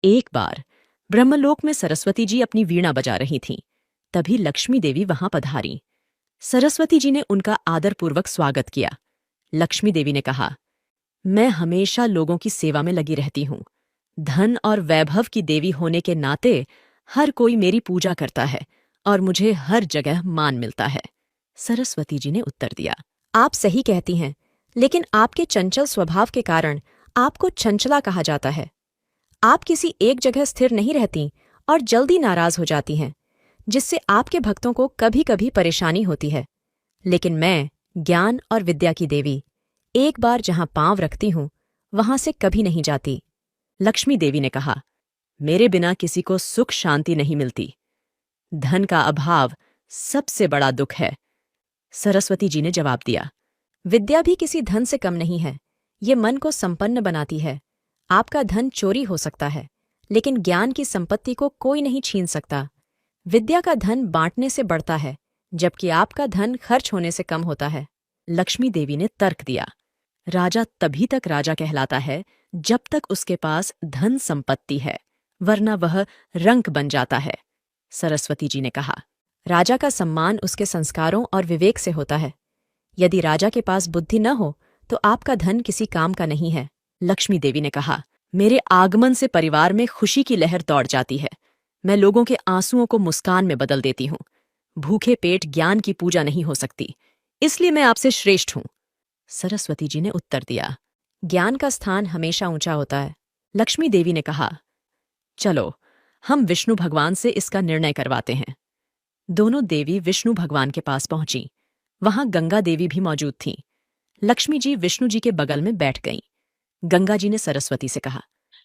एक बार ब्रह्मलोक में सरस्वती जी अपनी वीणा बजा रही थीं। तभी लक्ष्मी देवी वहां पधारी। सरस्वती जी ने उनका आदरपूर्वक स्वागत किया। लक्ष्मी देवी ने कहा, मैं हमेशा लोगों की सेवा में लगी रहती हूं। धन और वैभव की देवी होने के नाते हर कोई मेरी पूजा करता है और मुझे हर जगह मान मिलता है। सरस्वती जी ने उत्तर दिया, आप सही कहती हैं, लेकिन आपके चंचल स्वभाव के कारण आपको चंचला कहा जाता है। आप किसी एक जगह स्थिर नहीं रहती और जल्दी नाराज हो जाती हैं, जिससे आपके भक्तों को कभी कभी परेशानी होती है। लेकिन मैं, ज्ञान और विद्या की देवी, एक बार जहां पांव रखती हूं वहां से कभी नहीं जाती। लक्ष्मी देवी ने कहा, मेरे बिना किसी को सुख शांति नहीं मिलती। धन का अभाव सबसे बड़ा दुख है। सरस्वती जी ने जवाब दिया, विद्या भी किसी धन से कम नहीं है। ये मन को संपन्न बनाती है। आपका धन चोरी हो सकता है, लेकिन ज्ञान की संपत्ति को कोई नहीं छीन सकता। विद्या का धन बांटने से बढ़ता है, जबकि आपका धन खर्च होने से कम होता है। लक्ष्मी देवी ने तर्क दिया, राजा तभी तक राजा कहलाता है जब तक उसके पास धन संपत्ति है, वरना वह रंक बन जाता है। सरस्वती जी ने कहा, राजा का सम्मान उसके संस्कारों और विवेक से होता है। यदि राजा के पास बुद्धि न हो तो आपका धन किसी काम का नहीं है। लक्ष्मी देवी ने कहा, मेरे आगमन से परिवार में खुशी की लहर दौड़ जाती है। मैं लोगों के आंसुओं को मुस्कान में बदल देती हूँ। भूखे पेट ज्ञान की पूजा नहीं हो सकती, इसलिए मैं आपसे श्रेष्ठ हूं। सरस्वती जी ने उत्तर दिया, ज्ञान का स्थान हमेशा ऊंचा होता है। लक्ष्मी देवी ने कहा, चलो हम विष्णु भगवान से इसका निर्णय करवाते हैं। दोनों देवी विष्णु भगवान के पास पहुंची। वहां गंगा देवी भी मौजूद थीं। लक्ष्मी जी विष्णु जी के बगल में बैठ गईं। गंगा जी ने सरस्वती से कहा,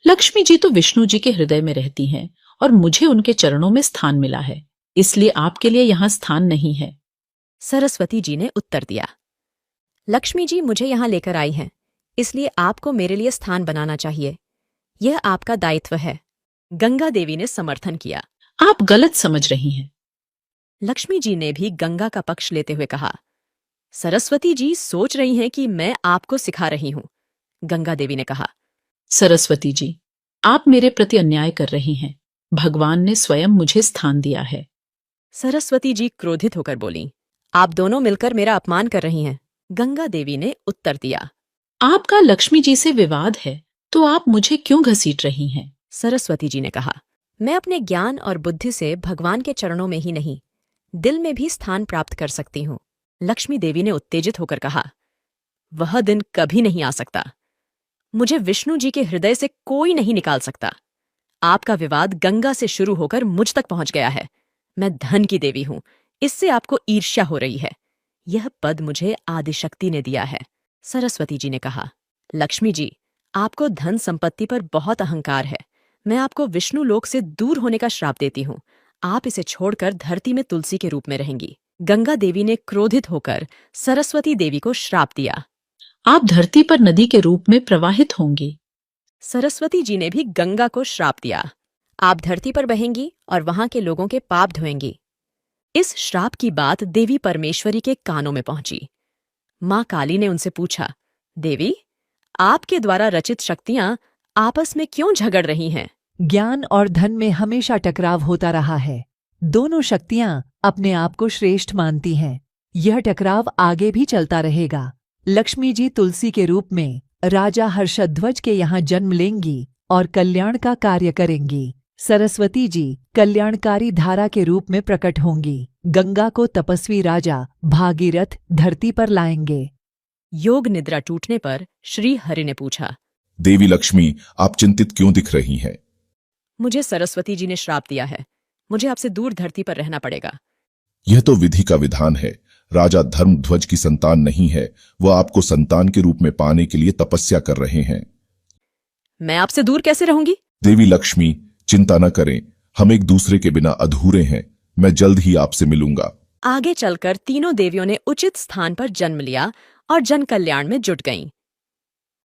लक्ष्मी जी तो विष्णु जी के हृदय में रहती हैं और मुझे उनके चरणों में स्थान मिला है, इसलिए आपके लिए यहाँ स्थान नहीं है। सरस्वती जी ने उत्तर दिया, लक्ष्मी जी मुझे यहाँ लेकर आई हैं, इसलिए आपको मेरे लिए स्थान बनाना चाहिए। यह आपका दायित्व है। गंगा देवी ने समर्थन किया। आप गलत समझ रही हैं। लक्ष्मी जी ने भी गंगा का पक्ष लेते हुए कहा, सरस्वती जी सोच रही हैं कि मैं आपको सिखा रही हूं। गंगा देवी ने कहा, सरस्वती जी, आप मेरे प्रति अन्याय कर रही हैं। भगवान ने स्वयं मुझे स्थान दिया है। सरस्वती जी क्रोधित होकर बोलीं, आप दोनों मिलकर मेरा अपमान कर रही हैं। गंगा देवी ने उत्तर दिया, आपका लक्ष्मी जी से विवाद है, तो आप मुझे क्यों घसीट रही हैं? सरस्वती जी ने कहा, मैं अपने ज्ञान और बुद्धि से भगवान के चरणों में ही नहीं, दिल में भी स्थान प्राप्त कर सकती हूँ। लक्ष्मी देवी ने उत्तेजित होकर कहा, वह दिन कभी नहीं आ सकता। मुझे विष्णु जी के हृदय से कोई नहीं निकाल सकता। आपका विवाद गंगा से शुरू होकर मुझ तक पहुंच गया है। मैं धन की देवी हूं, इससे आपको ईर्ष्या हो रही है। यह पद मुझे आदिशक्ति ने दिया है। सरस्वती जी ने कहा, लक्ष्मी जी, आपको धन संपत्ति पर बहुत अहंकार है। मैं आपको विष्णु लोक से दूर होने का श्राप देती हूँ। आप इसे छोड़कर धरती में तुलसी के रूप में रहेंगी। गंगा देवी ने क्रोधित होकर सरस्वती देवी को श्राप दिया। आप धरती पर नदी के रूप में प्रवाहित होंगी। सरस्वती जी ने भी गंगा को श्राप दिया, आप धरती पर बहेंगी और वहां के लोगों के पाप धोएंगी। इस श्राप की बात देवी परमेश्वरी के कानों में पहुंची। मां काली ने उनसे पूछा, देवी, आपके द्वारा रचित शक्तियां आपस में क्यों झगड़ रही हैं? ज्ञान और धन में हमेशा टकराव होता रहा है। दोनों शक्तियां अपने आप को श्रेष्ठ मानती हैं। यह टकराव आगे भी चलता रहेगा। लक्ष्मी जी तुलसी के रूप में राजा हर्षध्वज के यहाँ जन्म लेंगी और कल्याण का कार्य करेंगी। सरस्वती जी कल्याणकारी धारा के रूप में प्रकट होंगी। गंगा को तपस्वी राजा भागीरथ धरती पर लाएंगे। योग निद्रा टूटने पर श्री हरि ने पूछा, देवी लक्ष्मी, आप चिंतित क्यों दिख रही हैं? मुझे सरस्वती जी ने श्राप दिया है। मुझे आपसे दूर धरती पर रहना पड़ेगा। यह तो विधि का विधान है। राजा धर्मध्वज की संतान नहीं है, वह आपको संतान के रूप में पाने के लिए तपस्या कर रहे हैं। मैं आपसे दूर कैसे रहूंगी? देवी लक्ष्मी, चिंता न करें, हम एक दूसरे के बिना अधूरे हैं। मैं जल्द ही आपसे मिलूंगा। आगे चलकर तीनों देवियों ने उचित स्थान पर जन्म लिया और जन कल्याण में जुट गईं।